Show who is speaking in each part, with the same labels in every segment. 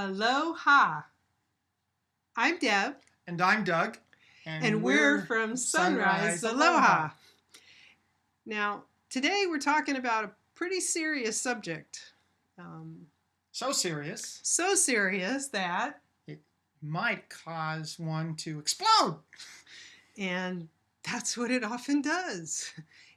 Speaker 1: Aloha. I'm Deb.
Speaker 2: And I'm Doug.
Speaker 1: And we're from Sunrise, Aloha. Now, today we're talking about a pretty serious subject.
Speaker 2: So serious.
Speaker 1: So serious that
Speaker 2: it might cause one to explode.
Speaker 1: And that's what it often does.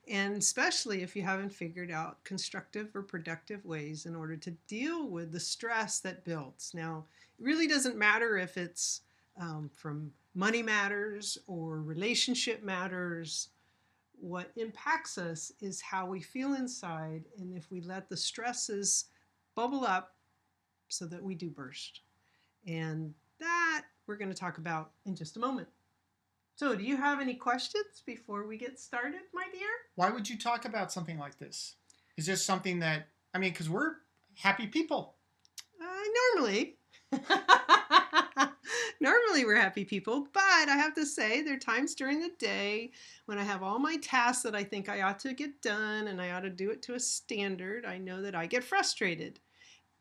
Speaker 1: And especially if you haven't figured out constructive or productive ways in order to deal with the stress that builds. Now, it really doesn't matter if it's from money matters or relationship matters. What impacts us is how we feel inside, and if we let the stresses bubble up so that we do burst. And that we're going to talk about in just a moment. So, do you have any questions before we get started, my dear?
Speaker 2: Why would you talk about something like this? Is this something that, because we're happy people.
Speaker 1: Normally. Normally we're happy people, but I have to say there are times during the day when I have all my tasks that I think I ought to get done and I ought to do it to a standard. I know that I get frustrated.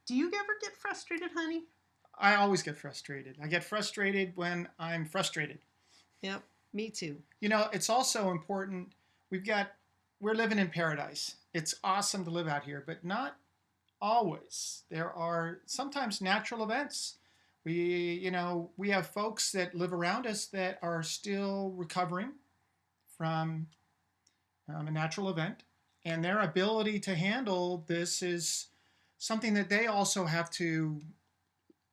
Speaker 1: Do you ever get frustrated, honey?
Speaker 2: I always get frustrated. I get frustrated when I'm frustrated.
Speaker 1: Yep, me too.
Speaker 2: It's also important. We're living in paradise. It's awesome to live out here, but not always. There are sometimes natural events. We have folks that live around us that are still recovering from a natural event, and their ability to handle this is something that they also have to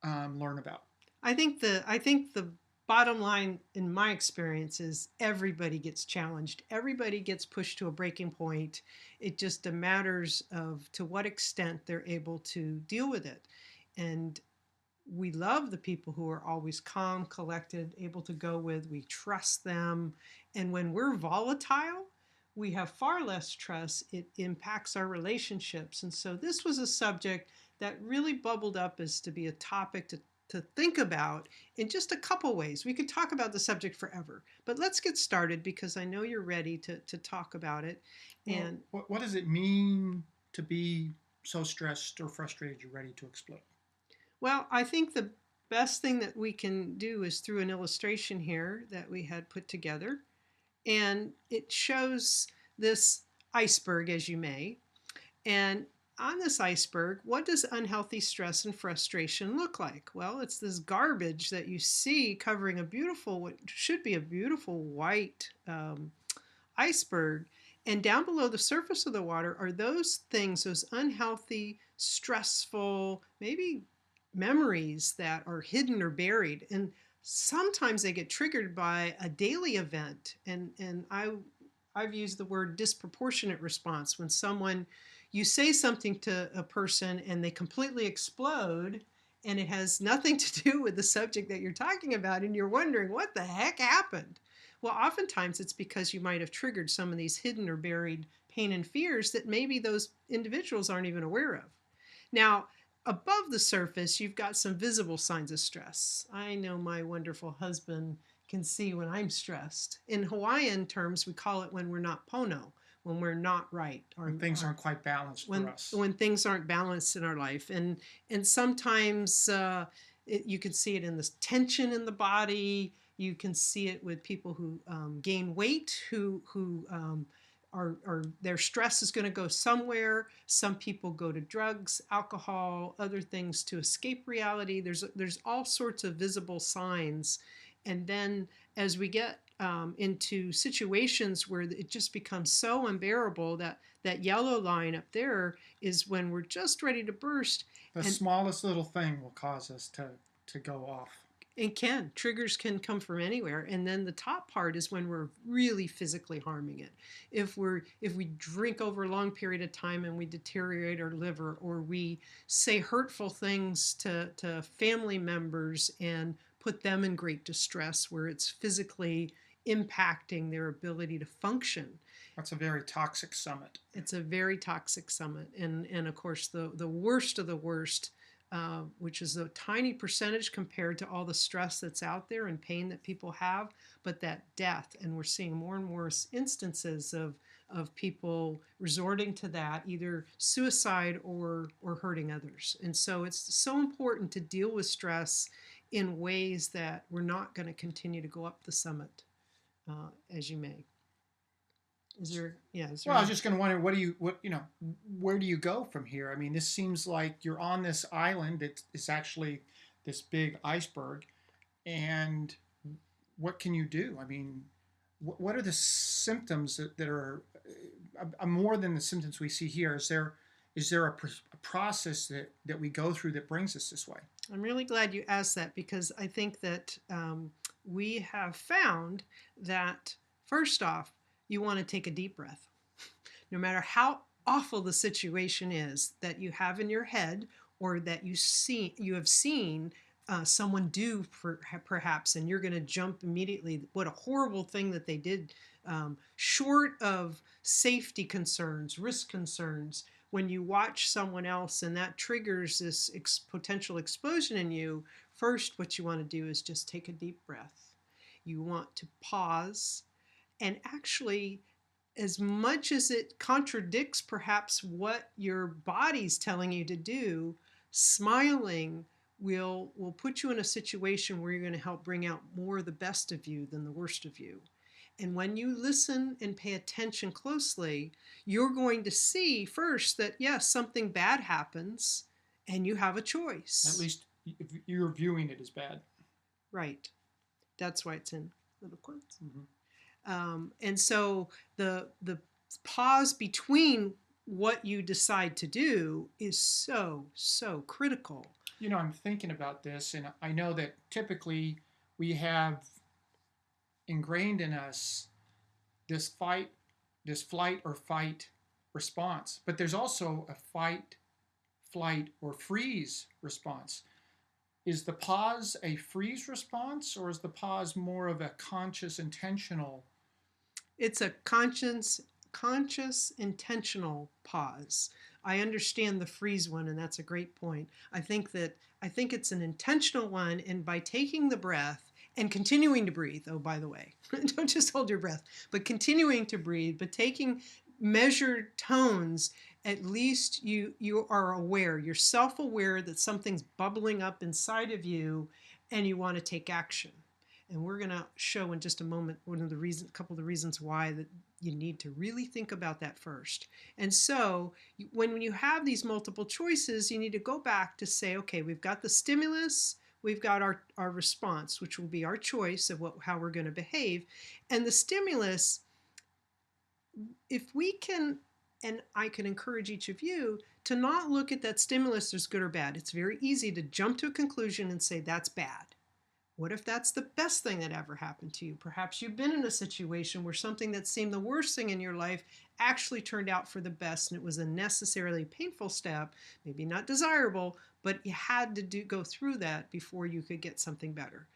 Speaker 2: learn about.
Speaker 1: I think the bottom line in my experience is everybody gets challenged. Everybody gets pushed to a breaking point. It just matters of to what extent they're able to deal with it. And we love the people who are always calm, collected, able to go with. We trust them. And when we're volatile, we have far less trust. It impacts our relationships. And so this was a subject that really bubbled up as to be a topic to think about in just a couple ways. We could talk about the subject forever, but let's get started because I know you're ready to talk about it. And
Speaker 2: what does it mean to be so stressed or frustrated you're ready to explode?
Speaker 1: Well, I think the best thing that we can do is through an illustration here that we had put together. And it shows this iceberg, as you may. And on this iceberg, what does unhealthy stress and frustration look like? Well, it's this garbage that you see covering what should be a beautiful white iceberg. And down below the surface of the water are those things, those unhealthy, stressful, maybe memories that are hidden or buried. And sometimes they get triggered by a daily event. And I've used the word disproportionate response when you say something to a person and they completely explode and it has nothing to do with the subject that you're talking about and you're wondering what the heck happened. Well, oftentimes it's because you might have triggered some of these hidden or buried pain and fears that maybe those individuals aren't even aware of. Now, above the surface, you've got some visible signs of stress. I know my wonderful husband can see when I'm stressed. In Hawaiian terms, we call it when we're not pono, when we're not right.
Speaker 2: When things aren't quite balanced for us.
Speaker 1: When things aren't balanced in our life. And sometimes you can see it in this tension in the body. You can see it with people who gain weight, who are their stress is going to go somewhere. Some people go to drugs, alcohol, other things to escape reality. There's all sorts of visible signs. And then as we get into situations where it just becomes so unbearable, that yellow line up there is when we're just ready to burst.
Speaker 2: The smallest little thing will cause us to go off.
Speaker 1: Triggers can come from anywhere. And then the top part is when we're really physically harming it. If we drink over a long period of time and we deteriorate our liver, or we say hurtful things to family members and put them in great distress where it's physically impacting their ability to function.
Speaker 2: That's a very toxic summit.
Speaker 1: It's a very toxic summit. And of course, the worst of the worst, which is a tiny percentage compared to all the stress that's out there and pain that people have, but that death. And we're seeing more and more instances of of people resorting to that, either suicide or hurting others. And so it's so important to deal with stress in ways that we're not going to continue to go up the summit as you may. Is there, yeah, is there
Speaker 2: Well, I was just going to wonder, where do you go from here? I mean, this seems like you're on this island that is actually this big iceberg, and what can you do? I mean, what are the symptoms that are more than the symptoms we see here? Is there a process that we go through that brings us this way?
Speaker 1: I'm really glad you asked that, because I think that we have found that, first off, you want to take a deep breath. No matter how awful the situation is that you have in your head, or that you have seen someone do perhaps, and you're going to jump immediately. What a horrible thing that they did, short of safety concerns, risk concerns. When you watch someone else and that triggers this potential explosion in you, first what you want to do is just take a deep breath. You want to pause, and actually, as much as it contradicts perhaps what your body's telling you to do, smiling will put you in a situation where you're going to help bring out more of the best of you than the worst of you. And when you listen and pay attention closely, you're going to see first that, yes, something bad happens and you have a choice.
Speaker 2: At least if you're viewing it as bad.
Speaker 1: Right. That's why it's in little quotes.
Speaker 2: Mm-hmm.
Speaker 1: And so the pause between what you decide to do is so critical.
Speaker 2: I'm thinking about this, and I know that typically we have ingrained in us this flight or fight response, but there's also a fight, flight, or freeze response. Is the pause a freeze response, or is the pause more of a conscious, intentional?
Speaker 1: It's a conscious, intentional pause. I understand the freeze one, and that's a great point. I think it's an intentional one, and by taking the breath and continuing to breathe, oh, by the way, don't just hold your breath, but continuing to breathe, but taking measured tones, at least you are aware, you're self-aware that something's bubbling up inside of you and you want to take action. And we're going to show in just a moment a couple of the reasons why that you need to really think about that first. And so when you have these multiple choices, you need to go back to say, okay, we've got the stimulus, we've got our response, which will be our choice of how we're going to behave. And the stimulus, if we can, and I can encourage each of you to not look at that stimulus as good or bad. It's very easy to jump to a conclusion and say that's bad. What if that's the best thing that ever happened to you? Perhaps you've been in a situation where something that seemed the worst thing in your life actually turned out for the best, and it was a necessarily painful step, maybe not desirable, but you had to go through that before you could get something better.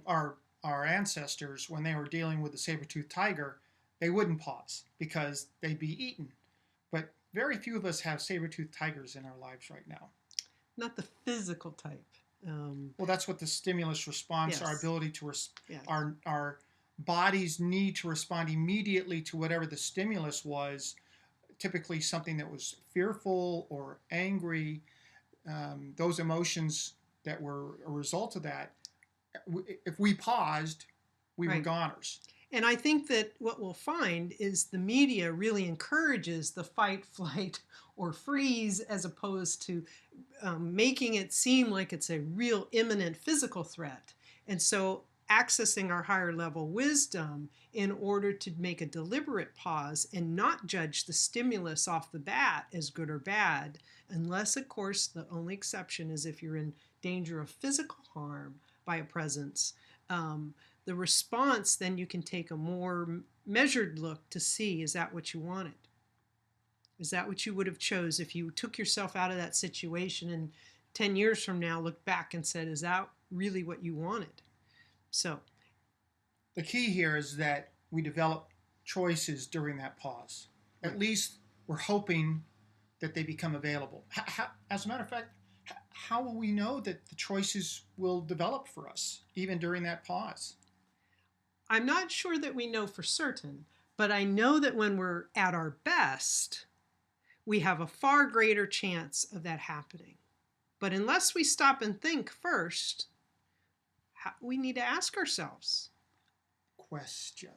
Speaker 2: Our ancestors, when they were dealing with the saber-toothed tiger, they wouldn't pause because they'd be eaten. But very few of us have saber-toothed tigers in our lives right now.
Speaker 1: Not the physical type.
Speaker 2: Well, that's what the stimulus response,
Speaker 1: yes.
Speaker 2: Our ability to, our body's need to respond immediately to whatever the stimulus was, typically something that was fearful or angry, those emotions that were a result of that. If we paused, we were goners.
Speaker 1: And I think that what we'll find is the media really encourages the fight, flight, or freeze, as opposed to making it seem like it's a real imminent physical threat. And so accessing our higher level wisdom in order to make a deliberate pause and not judge the stimulus off the bat as good or bad, unless, of course, the only exception is if you're in danger of physical harm by a presence. The response, then you can take a more measured look to see, is that what you wanted? Is that what you would have chose if you took yourself out of that situation and 10 years from now looked back and said, is that really what you wanted? So
Speaker 2: the key here is that we develop choices during that pause. At least we're hoping that they become available. As a matter of fact, how will we know that the choices will develop for us even during that pause?
Speaker 1: I'm not sure that we know for certain, But I know that when we're at our best, we have a far greater chance of that happening. But unless we stop and think first, we need to ask ourselves questions.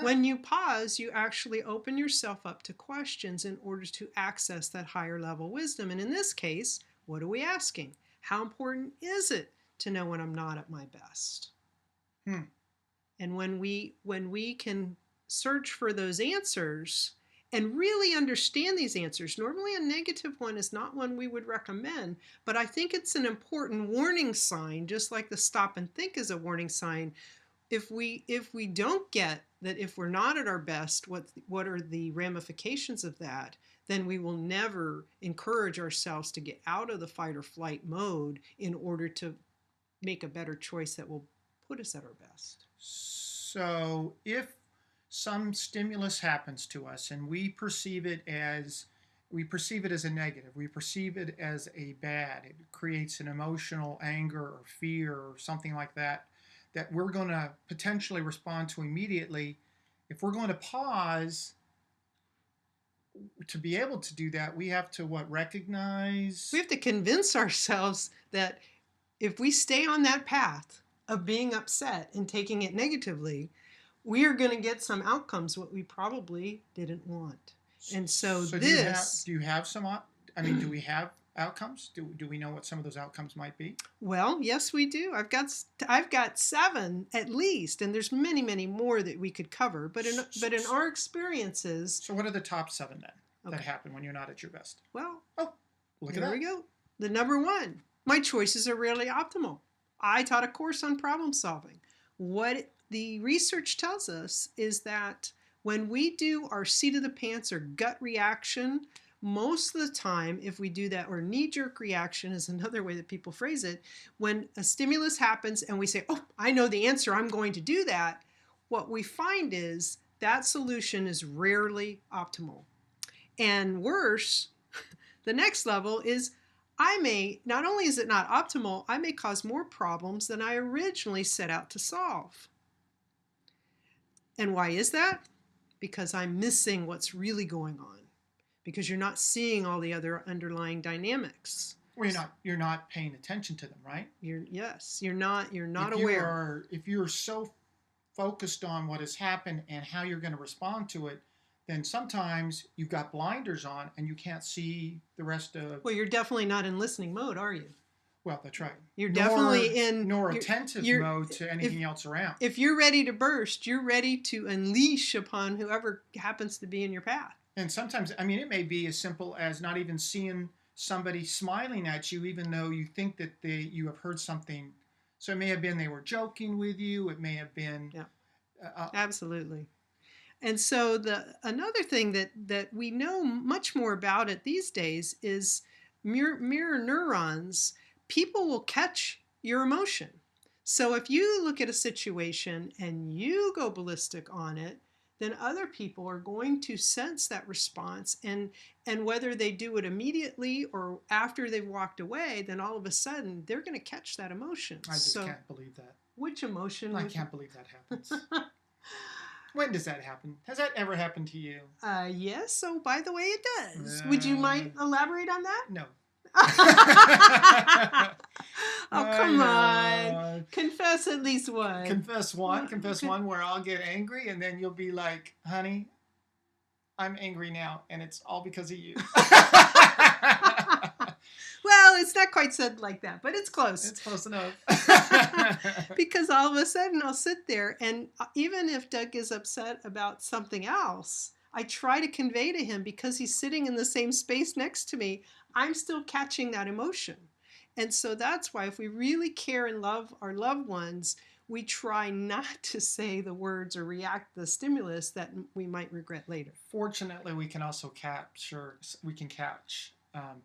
Speaker 1: When you pause, you actually open yourself up to questions in order to access that higher level wisdom. And in this case, what are we asking? How important is it to know when I'm not at my best? And when we can search for those answers and really understand these answers, normally a negative one is not one we would recommend, but I think it's an important warning sign, just like the stop and think is a warning sign. If we don't get that, if we're not at our best, what are the ramifications of that, then we will never encourage ourselves to get out of the fight or flight mode in order to make a better choice that will put us at our best.
Speaker 2: So if some stimulus happens to us and we perceive it as a negative, we perceive it as a bad, it creates an emotional anger or fear or something like that we're going to potentially respond to immediately. If we're going to pause, to be able to do that, we have to recognize?
Speaker 1: We have to convince ourselves that if we stay on that path of being upset and taking it negatively, we are going to get some outcomes what we probably didn't want. And so this...
Speaker 2: Do you have some... do we have outcomes? Do we know what some of those outcomes might be?
Speaker 1: Well, yes, we do. I've got 7 at least, and there's many, many more that we could cover. But in our experiences...
Speaker 2: So what are the top 7 then that happen when you're not at your best?
Speaker 1: Well,
Speaker 2: look at that.
Speaker 1: There we go. The number 1, my choices are rarely optimal. I taught a course on problem solving. What the research tells us is that when we do our seat of the pants or gut reaction, most of the time, if we do that, or knee-jerk reaction is another way that people phrase it, when a stimulus happens and we say, oh, I know the answer, I'm going to do that, what we find is that solution is rarely optimal. And worse, the next level is not only is it not optimal, I may cause more problems than I originally set out to solve. And why is that? Because I'm missing what's really going on. Because you're not seeing all the other underlying dynamics.
Speaker 2: Well, you're not paying attention to them, right?
Speaker 1: You're not aware.
Speaker 2: If you're so focused on what has happened and how you're going to respond to it, then sometimes you've got blinders on and you can't see the rest of...
Speaker 1: Well, you're definitely not in listening mode, are you?
Speaker 2: Well, that's right.
Speaker 1: You're definitely
Speaker 2: attentive mode to anything else around.
Speaker 1: If you're ready to burst, you're ready to unleash upon whoever happens to be in your path.
Speaker 2: And sometimes, it may be as simple as not even seeing somebody smiling at you, even though you think that you have heard something. So it may have been they were joking with you. It may have been...
Speaker 1: Yeah, absolutely. And so another thing that we know much more about it these days is mirror neurons. People will catch your emotion. So if you look at a situation and you go ballistic on it, then other people are going to sense that response, and whether they do it immediately or after they've walked away, then all of a sudden they're going to catch that emotion.
Speaker 2: I just can't believe that.
Speaker 1: Which emotion?
Speaker 2: I can't believe that happens. When does that happen? Has that ever happened to you?
Speaker 1: Yes. So by the way, it does. Would you mind elaborate on that?
Speaker 2: No.
Speaker 1: Oh, come on. Confess at least one.
Speaker 2: Confess one where I'll get angry and then you'll be like, honey, I'm angry now and it's all because of you.
Speaker 1: Well, it's not quite said like that, but it's close.
Speaker 2: It's close enough.
Speaker 1: Because all of a sudden I'll sit there, and even if Doug is upset about something else, I try to convey to him, because he's sitting in the same space next to me, I'm still catching that emotion. And so that's why if we really care and love our loved ones, we try not to say the words or react to the stimulus that we might regret later.
Speaker 2: Fortunately, we can also catch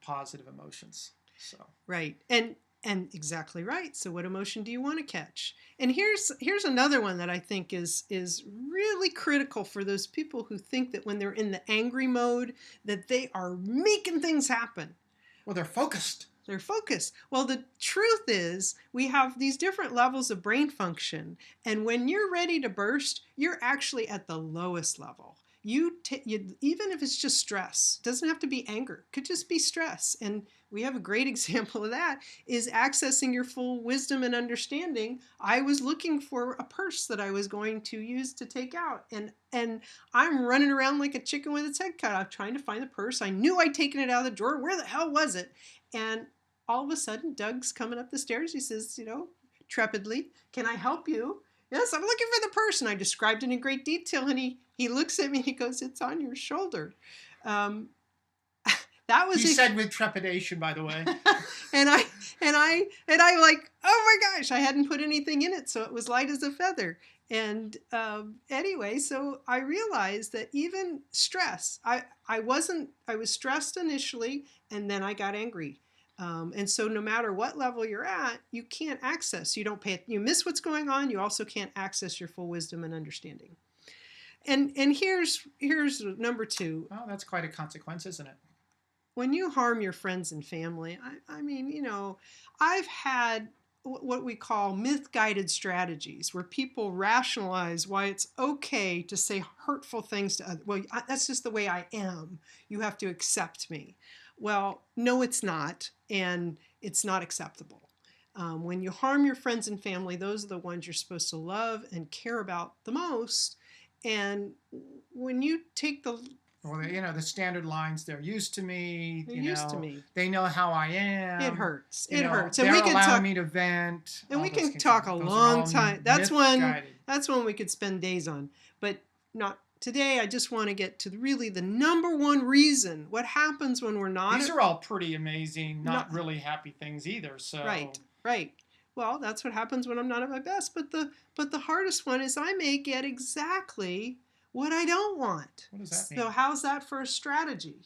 Speaker 2: positive emotions. So
Speaker 1: right, and exactly right. So what emotion do you want to catch? And here's another one that I think is really critical for those people who think that when they're in the angry mode that they are making things happen.
Speaker 2: Well, they're focused.
Speaker 1: They're focused. Well, the truth is, we have these different levels of brain function. And when you're ready to burst, you're actually at the lowest level. Even if it's just stress, it doesn't have to be anger, it could just be stress. And we have a great example of that is accessing your full wisdom and understanding. I was looking for a purse that I was going to use to take out. And I'm running around like a chicken with its head cut off trying to find the purse. I knew I'd taken it out of the drawer. Where the hell was it? And all of a sudden, Doug's coming up the stairs. He says, trepidly, "Can I help you?" "Yes, I'm looking for the purse." And I described it in great detail. And he looks at me and he goes, "It's on your shoulder." Um, that was
Speaker 2: He said with trepidation, by the way.
Speaker 1: and I like, oh my gosh, I hadn't put anything in it, so it was light as a feather. And anyway, so I realized that even stress, I was stressed initially, and then I got angry. And so no matter what level you're at, you can't access. You miss what's going on. You also can't access your full wisdom and understanding. And here's number 2.
Speaker 2: Oh, that's quite a consequence, isn't it?
Speaker 1: When you harm your friends and family, I mean, I've had what we call myth-guided strategies where people rationalize why it's okay to say hurtful things to others. Well, that's just the way I am. You have to accept me. Well, no, it's not, and it's not acceptable. When you harm your friends and family, those are the ones you're supposed to love and care about the most. And when you take the
Speaker 2: the standard lines, they're used to me.
Speaker 1: They're used to me.
Speaker 2: They know how I am.
Speaker 1: It hurts.
Speaker 2: It
Speaker 1: hurts.
Speaker 2: And we can allowing me to vent.
Speaker 1: And we can talk a long time. That's one we could spend days on. But not today. I just want to get to really the number one reason. What happens when we're not.
Speaker 2: These are all pretty amazing, not really happy things either. So
Speaker 1: Right. Well, that's what happens when I'm not at my best. But the hardest one is I may get exactly what I don't want.
Speaker 2: What does that mean?
Speaker 1: So how's that for a strategy?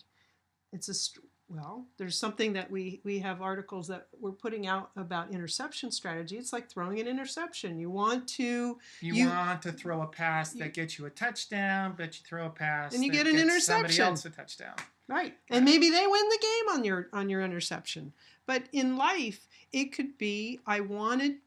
Speaker 1: There's something that we have articles that we're putting out about interception strategy. It's like throwing an interception. You want to
Speaker 2: throw a pass that gets you a touchdown, but you throw a pass
Speaker 1: and you
Speaker 2: that
Speaker 1: get an
Speaker 2: gets
Speaker 1: interception.
Speaker 2: Somebody else a touchdown.
Speaker 1: Right. And maybe they win the game on your interception. But in life, it could be I wanted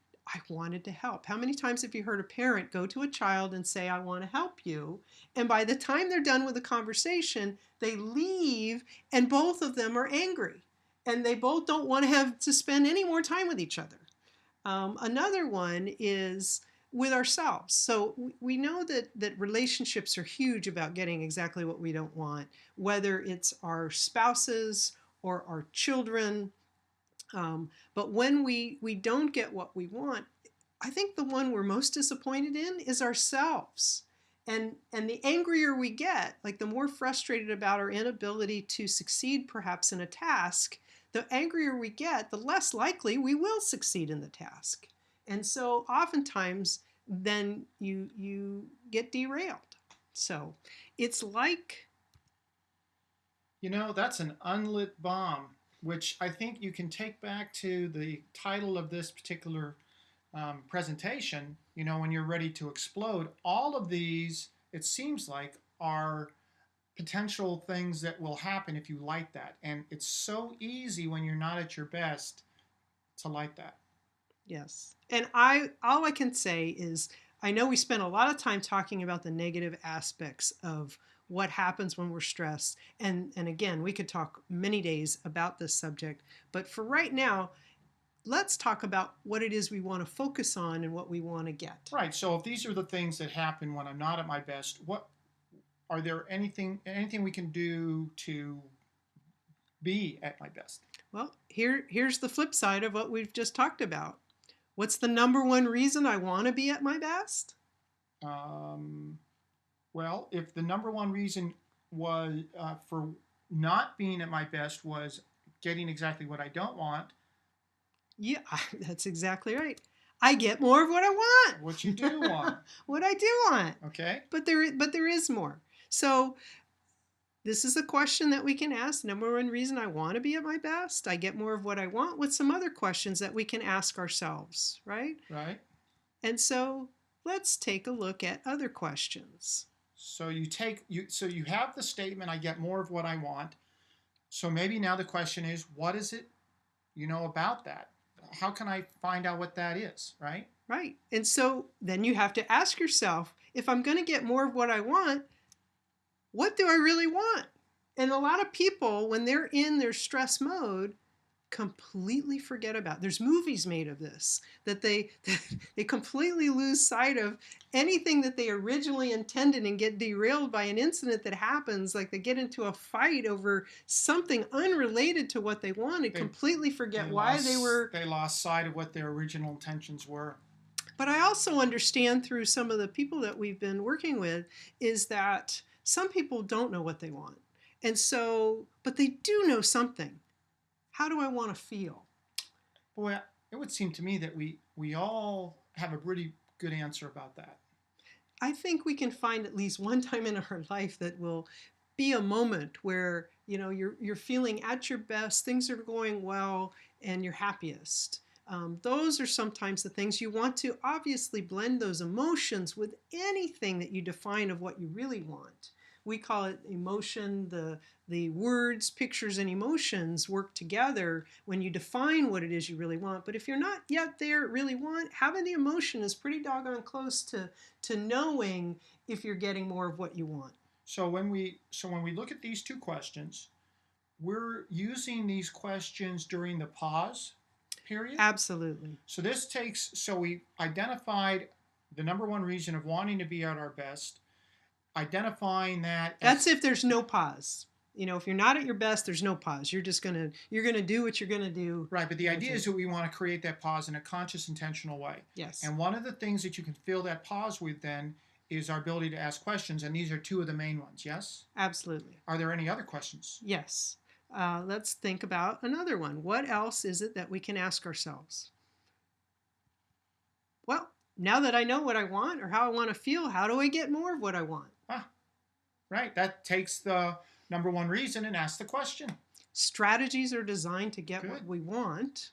Speaker 1: to help. How many times have you heard a parent go to a child and say, "I want to help you"? And by the time they're done with the conversation, they leave and both of them are angry. And they both don't want to have to spend any more time with each other. Another one is with ourselves. So we know that relationships are huge about getting exactly what we don't want, whether it's our spouses or our children. But when we don't get what we want, I think the one we're most disappointed in is ourselves. And the angrier we get, like the more frustrated about our inability to succeed perhaps in a task, the angrier we get, the less likely we will succeed in the task. And so oftentimes then you get derailed. So it's like...
Speaker 2: that's an unlit bomb, which I think you can take back to the title of this particular presentation. When you're ready to explode, all of these, it seems like, are potential things that will happen if you light that. And it's so easy when you're not at your best to light that.
Speaker 1: Yes. And all I can say is, I know we spent a lot of time talking about the negative aspects of what happens when we're stressed. And again, we could talk many days about this subject. But for right now, let's talk about what it is we want to focus on and what we want to get.
Speaker 2: Right. So if these are the things that happen when I'm not at my best, are there anything we can do to be at my best?
Speaker 1: Well, here's the flip side of what we've just talked about. What's the number one reason I want to be at my best?
Speaker 2: Well, if the number one reason was for not being at my best was getting exactly what I don't want.
Speaker 1: Yeah, that's exactly right. I get more of what I want.
Speaker 2: What you do want.
Speaker 1: What I do want.
Speaker 2: Okay.
Speaker 1: But there is more. So this is a question that we can ask. Number one reason I want to be at my best. I get more of what I want, with some other questions that we can ask ourselves, right?
Speaker 2: Right.
Speaker 1: And so let's take a look at other questions.
Speaker 2: So you have the statement, I get more of what I want. So maybe now the question is, what is it about that? How can I find out what that is, right?
Speaker 1: Right. And so then you have to ask yourself, if I'm going to get more of what I want, what do I really want? And a lot of people, when they're in their stress mode, completely forget about. There's movies made of this, that they they completely lose sight of anything that they originally intended and get derailed by an incident that happens, like they get into a fight over something unrelated to what they wanted, completely forget why
Speaker 2: they lost sight of what their original intentions were.
Speaker 1: But I also understand through some of the people that we've been working with is that some people don't know what they want. And so, but they do know something. How do I want to feel?
Speaker 2: Boy, it would seem to me that we all have a pretty good answer about that.
Speaker 1: I think we can find at least one time in our life that will be a moment where, you're feeling at your best, things are going well, and you're happiest. Those are sometimes the things you want to obviously blend those emotions with anything that you define of what you really want. We call it emotion. The words, pictures, and emotions work together when you define what it is you really want. But if you're not yet there, really want, having the emotion is pretty doggone close to knowing if you're getting more of what you want.
Speaker 2: So when we look at these two questions, we're using these questions during the pause period?
Speaker 1: Absolutely.
Speaker 2: So we identified the number one reason of wanting to be at our best, identifying that.
Speaker 1: That's if there's no pause. If you're not at your best, there's no pause. You're going to do what you're going to do.
Speaker 2: Right, but the idea is that we want to create that pause in a conscious, intentional way.
Speaker 1: Yes.
Speaker 2: And one of the things that you can fill that pause with then is our ability to ask questions, and these are two of the main ones, yes?
Speaker 1: Absolutely.
Speaker 2: Are there any other questions?
Speaker 1: Yes. Let's think about another one. What else is it that we can ask ourselves? Well, now that I know what I want or how I want to feel, how do I get more of what I want?
Speaker 2: Right. That takes the number one reason and asks the question.
Speaker 1: Strategies are designed to get what we want.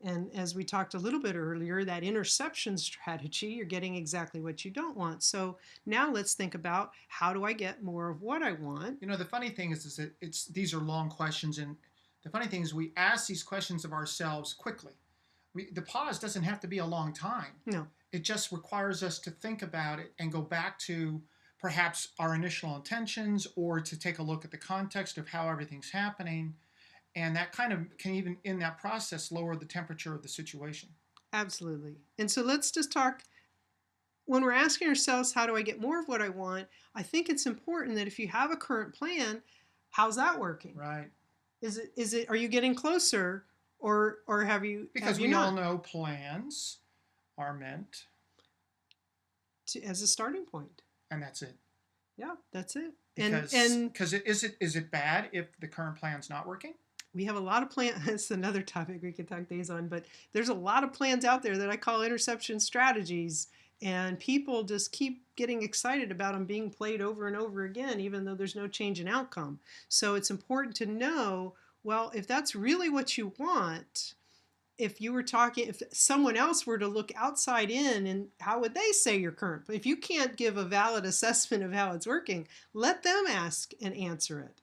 Speaker 1: And as we talked a little bit earlier, that interception strategy, you're getting exactly what you don't want. So now let's think about, how do I get more of what I want?
Speaker 2: The funny thing is that these are long questions, and the funny thing is we ask these questions of ourselves quickly. The pause doesn't have to be a long time.
Speaker 1: No.
Speaker 2: It just requires us to think about it and go back to perhaps our initial intentions, or to take a look at the context of how everything's happening. And that kind of can, even in that process, lower the temperature of the situation.
Speaker 1: Absolutely. And so let's just talk, when we're asking ourselves, how do I get more of what I want? I think it's important that if you have a current plan, how's that working?
Speaker 2: Right.
Speaker 1: Are you getting closer, or have you?
Speaker 2: Because
Speaker 1: we
Speaker 2: all know plans are meant
Speaker 1: as a starting point.
Speaker 2: And that's it.
Speaker 1: Yeah, that's it.
Speaker 2: Because is it bad if the current plan's not working?
Speaker 1: We have a lot of plans. That's another topic we could talk days on. But there's a lot of plans out there that I call interception strategies, and people just keep getting excited about them being played over and over again, even though there's no change in outcome. So it's important to know, well, if that's really what you want, if someone else were to look outside in, and how would they say your current? If you can't give a valid assessment of how it's working, let them ask and answer it.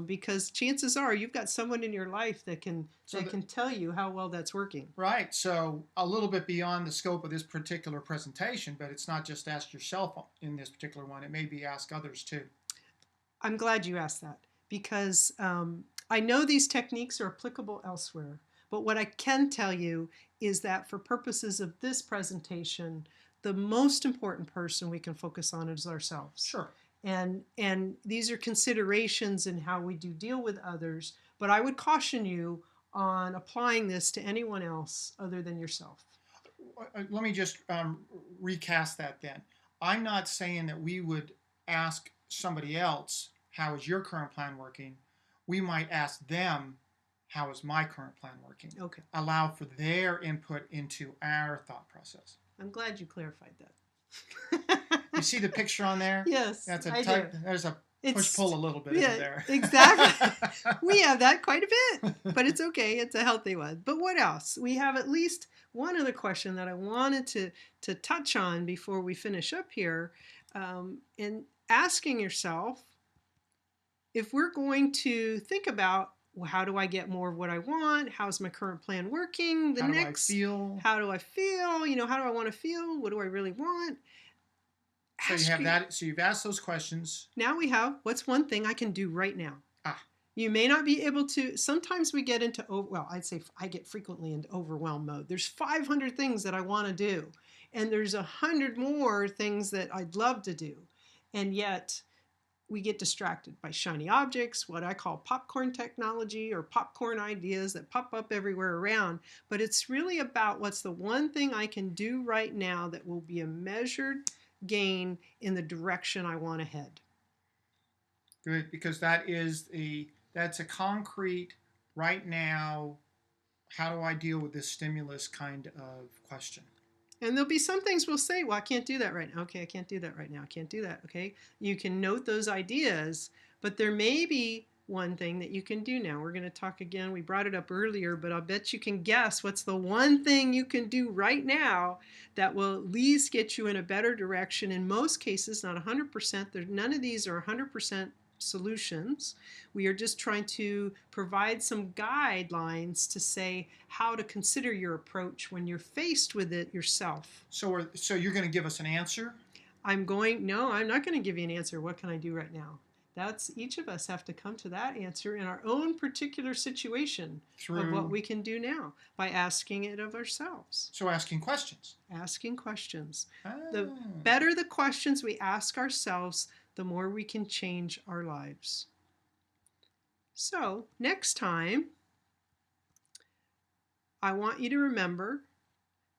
Speaker 1: Because chances are you've got someone in your life that can tell you how well that's working.
Speaker 2: Right. So a little bit beyond the scope of this particular presentation, but it's not just ask yourself in this particular one. It may be ask others too.
Speaker 1: I'm glad you asked that, because I know these techniques are applicable elsewhere. But what I can tell you is that for purposes of this presentation, the most important person we can focus on is ourselves.
Speaker 2: Sure.
Speaker 1: And these are considerations in how we do deal with others. But I would caution you on applying this to anyone else other than yourself.
Speaker 2: Let me just recast that then. I'm not saying that we would ask somebody else, how is your current plan working? We might ask them, how is my current plan working?
Speaker 1: Okay.
Speaker 2: Allow for their input into our thought process.
Speaker 1: I'm glad you clarified that.
Speaker 2: You see the picture on there?
Speaker 1: Yes,
Speaker 2: There's a
Speaker 1: It's,
Speaker 2: push-pull a little bit in there.
Speaker 1: Exactly. We have that quite a bit, but it's okay. It's a healthy one. But what else? We have at least one other question that I wanted to touch on before we finish up here. And asking yourself, if we're going to think about how do I get more of what I want? How's my current plan working? The
Speaker 2: How do I
Speaker 1: next,
Speaker 2: feel?
Speaker 1: how do I feel? How do I want to feel? What do I really want?
Speaker 2: So you
Speaker 1: Ask
Speaker 2: have
Speaker 1: you.
Speaker 2: that. So you've asked those questions.
Speaker 1: Now we have, what's one thing I can do right now?
Speaker 2: Ah,
Speaker 1: You may not be able to, sometimes we get into, well, I'd say I get frequently into overwhelm mode. There's 500 things that I want to do, and there's 100 more things that I'd love to do. And yet we get distracted by shiny objects, what I call popcorn technology or popcorn ideas that pop up everywhere around. But it's really about what's the one thing I can do right now that will be a measured gain in the direction I want to head.
Speaker 2: good, because that's a concrete right now. How do I deal with this stimulus kind of question?
Speaker 1: And there'll be some things we'll say, well, I can't do that right now. Okay, I can't do that right now. I can't do that. Okay. You can note those ideas, but there may be one thing that you can do now. We're going to talk again. We brought it up earlier, but I'll bet you can guess what's the one thing you can do right now that will at least get you in a better direction. In most cases, not 100%. None of these are 100% solutions. We are just trying to provide some guidelines to say how to consider your approach when you're faced with it yourself.
Speaker 2: So you're going to give us an answer?
Speaker 1: No, I'm not going to give you an answer. What can I do right now? That's each of us have to come to that answer in our own particular situation of what we can do now by asking it of ourselves.
Speaker 2: So asking questions.
Speaker 1: Asking questions.
Speaker 2: Ah.
Speaker 1: The better the questions we ask ourselves, the more we can change our lives. So next time, I want you to remember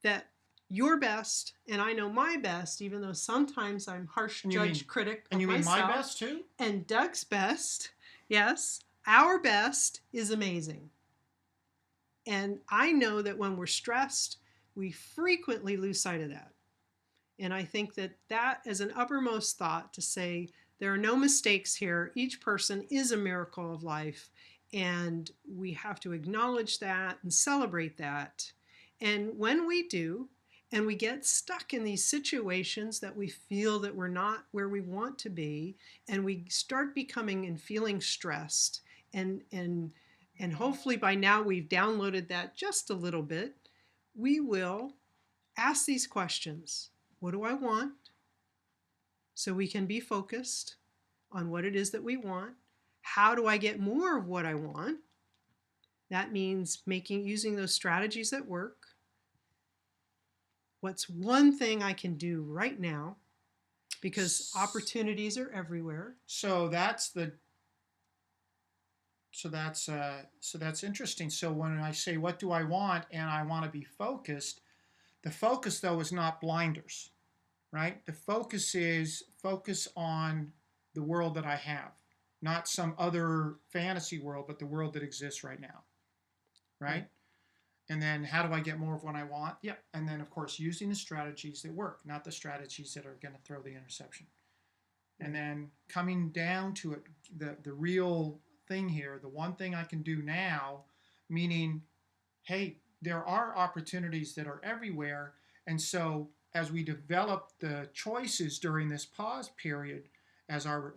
Speaker 1: that your best, and I know my best, even though sometimes I'm harsh judge critic of myself.
Speaker 2: And you mean my best too?
Speaker 1: And Doug's best, yes, our best is amazing. And I know that when we're stressed, we frequently lose sight of that. And I think that that is an uppermost thought to say there are no mistakes here. Each person is a miracle of life, and we have to acknowledge that and celebrate that. And when we do, and we get stuck in these situations that we feel that we're not where we want to be, and we start becoming and feeling stressed, and hopefully by now we've downloaded that just a little bit, we will ask these questions. What do I want? So we can be focused on what it is that we want. How do I get more of what I want? That means using those strategies that work. What's one thing I can do right now? Because opportunities are everywhere.
Speaker 2: So that's interesting. So when I say what do I want and I want to be focused, the focus though is not blinders, right? The focus is focus on the world that I have, not some other fantasy world, but the world that exists right now, right? And then how do I get more of what I want? Yep. And then, of course, using the strategies that work, not the strategies that are going to throw the interception. And then coming down to it, the real thing here, the one thing I can do now, meaning, hey, there are opportunities that are everywhere. And so as we develop the choices during this pause period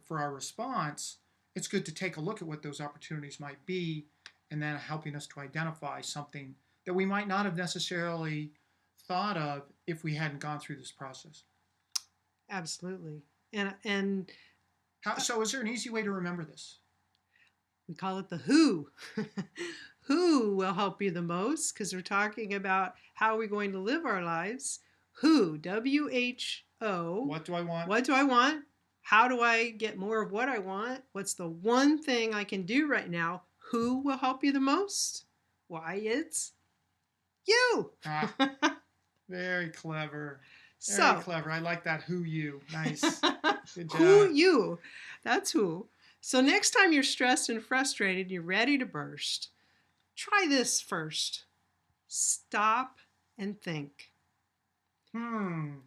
Speaker 2: for our response, it's good to take a look at what those opportunities might be, and then helping us to identify something that we might not have necessarily thought of if we hadn't gone through this process.
Speaker 1: Absolutely.
Speaker 2: So is there an easy way to remember this?
Speaker 1: We call it the who. Who will help you the most? Because we're talking about how we're going to live our lives. Who, W-H-O.
Speaker 2: What do I want?
Speaker 1: What do I want? How do I get more of what I want? What's the one thing I can do right now? Who will help you the most? Why, it's you.
Speaker 2: Very clever. Very clever. I like that. Who you. Nice. Good job.
Speaker 1: Who you. That's who. So next time you're stressed and frustrated, you're ready to burst, try this first. Stop and think.
Speaker 2: And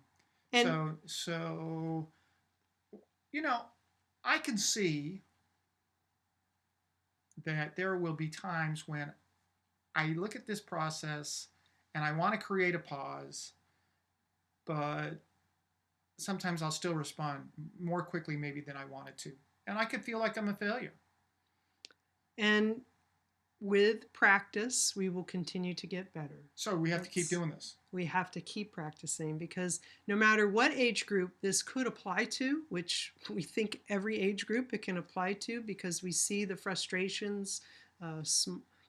Speaker 2: so I can see that there will be times when I look at this process and I want to create a pause, but sometimes I'll still respond more quickly maybe than I wanted to. And I could feel like I'm a failure.
Speaker 1: And with practice, we will continue to get better.
Speaker 2: So we have to keep doing this.
Speaker 1: We have to keep practicing, because no matter what age group this could apply to, which we think every age group it can apply to, because we see the frustrations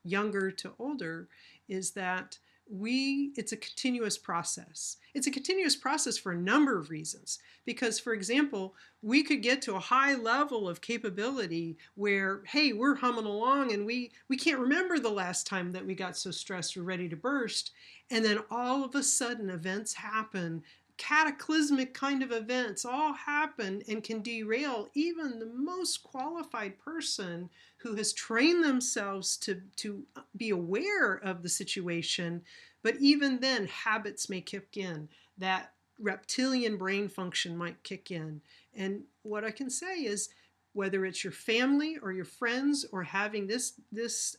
Speaker 1: younger to older, is that it's a continuous process. It's a continuous process for a number of reasons. Because, for example, we could get to a high level of capability where, hey, we're humming along and we can't remember the last time that we got so stressed we're ready to burst. And then all of a sudden events happen, cataclysmic kind of events all happen and can derail even the most qualified person who has trained themselves to be aware of the situation. But even then, habits may kick in. That reptilian brain function might kick in. And what I can say is, whether it's your family or your friends, or having this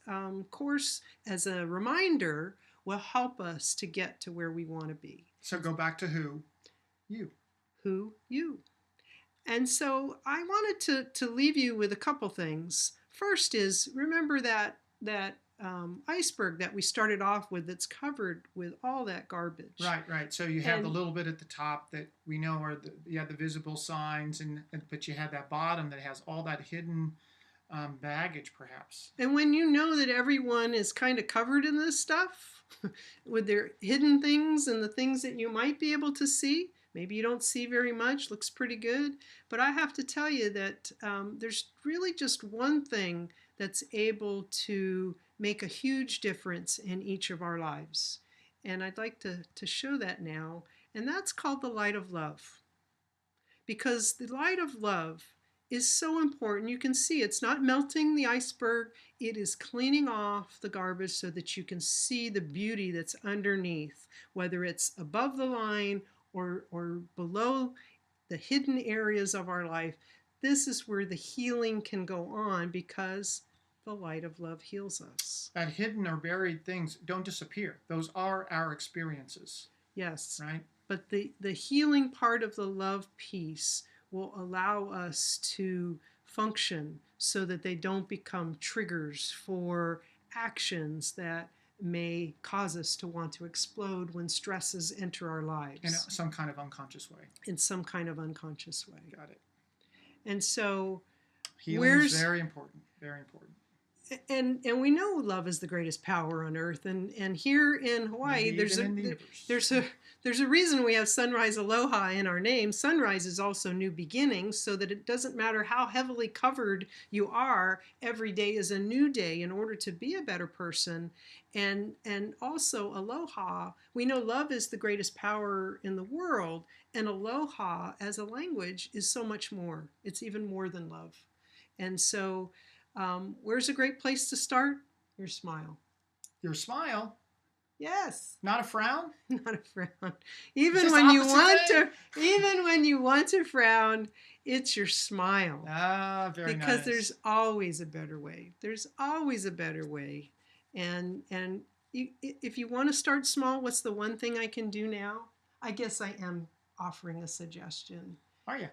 Speaker 1: course as a reminder, will help us to get to where we want to be.
Speaker 2: So go back to who? You.
Speaker 1: Who? You. And so I wanted to leave you with a couple things. First is, remember that iceberg that we started off with, that's covered with all that garbage.
Speaker 2: Right. So you have the little bit at the top that we know are the visible signs, but you have that bottom that has all that hidden baggage, perhaps.
Speaker 1: And when you know that everyone is kind of covered in this stuff with their hidden things and the things that you might be able to see, maybe you don't see very much, looks pretty good, but I have to tell you that there's really just one thing that's able to make a huge difference in each of our lives. And I'd like to show that now, and that's called the light of love. Because the light of love is so important. You can see it's not melting the iceberg, it is cleaning off the garbage so that you can see the beauty that's underneath, whether it's above the line or below the hidden areas of our life. This is where the healing can go on, because the light of love heals us.
Speaker 2: That hidden or buried things don't disappear. Those are our experiences.
Speaker 1: Yes.
Speaker 2: Right?
Speaker 1: But the healing part of the love piece will allow us to function so that they don't become triggers for actions that may cause us to want to explode when stresses enter our lives.
Speaker 2: In some kind of unconscious way.
Speaker 1: In some kind of unconscious way.
Speaker 2: Got it.
Speaker 1: And so
Speaker 2: healing is very important. Very important.
Speaker 1: And we know love is the greatest power on earth, and here in Hawaii, there's a reason we have Sunrise Aloha in our name. Sunrise is also new beginnings, so that it doesn't matter how heavily covered you are, every day is a new day in order to be a better person. And also Aloha, we know love is the greatest power in the world, and Aloha as a language is so much more. It's even more than love. And so where's a great place to start? Your smile.
Speaker 2: Your smile?
Speaker 1: Yes.
Speaker 2: Not a frown?
Speaker 1: Not a frown. Even when you want to frown, it's your smile.
Speaker 2: Ah, very nice.
Speaker 1: Because there's always a better way. There's always a better way. And if you want to start small, what's the one thing I can do now? I guess I am offering a suggestion.
Speaker 2: Are you?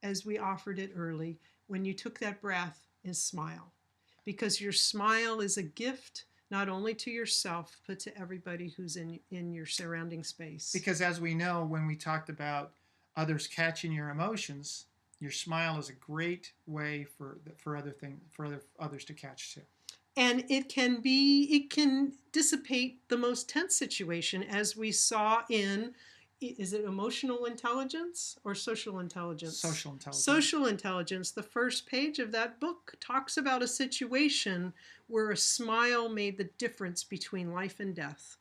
Speaker 1: As we offered it early, when you took that breath, is smile. Because your smile is a gift, not only to yourself, but to everybody who's in your surrounding space.
Speaker 2: Because as we know, when we talked about others catching your emotions, your smile is a great way for others to catch too.
Speaker 1: And it can dissipate the most tense situation, as we saw in, is it emotional intelligence or social intelligence?
Speaker 2: Social intelligence.
Speaker 1: Social intelligence. The first page of that book talks about a situation where a smile made the difference between life and death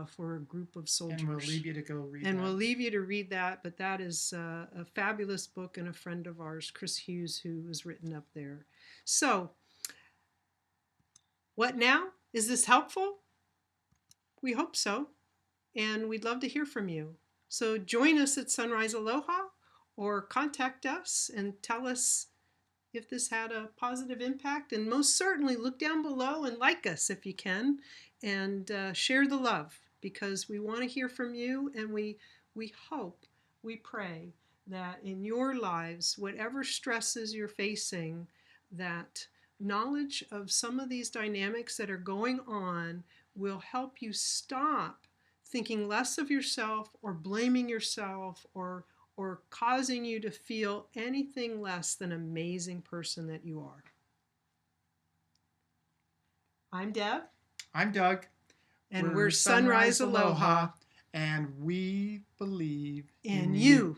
Speaker 1: for a group of soldiers.
Speaker 2: And we'll leave you to go read that.
Speaker 1: And we'll leave you to read that, but that is a fabulous book, and a friend of ours, Chris Hughes, who has written up there. So, what now? Is this helpful? We hope so. And we'd love to hear from you. So join us at Sunrise Aloha, or contact us and tell us if this had a positive impact. And most certainly look down below and like us if you can, and share the love, because we want to hear from you, and we hope, we pray that in your lives, whatever stresses you're facing, that knowledge of some of these dynamics that are going on will help you stop thinking less of yourself or blaming yourself or causing you to feel anything less than an amazing person that you are. I'm Deb.
Speaker 2: I'm Doug.
Speaker 1: And we're Sunrise Aloha.
Speaker 2: And we believe
Speaker 1: in you.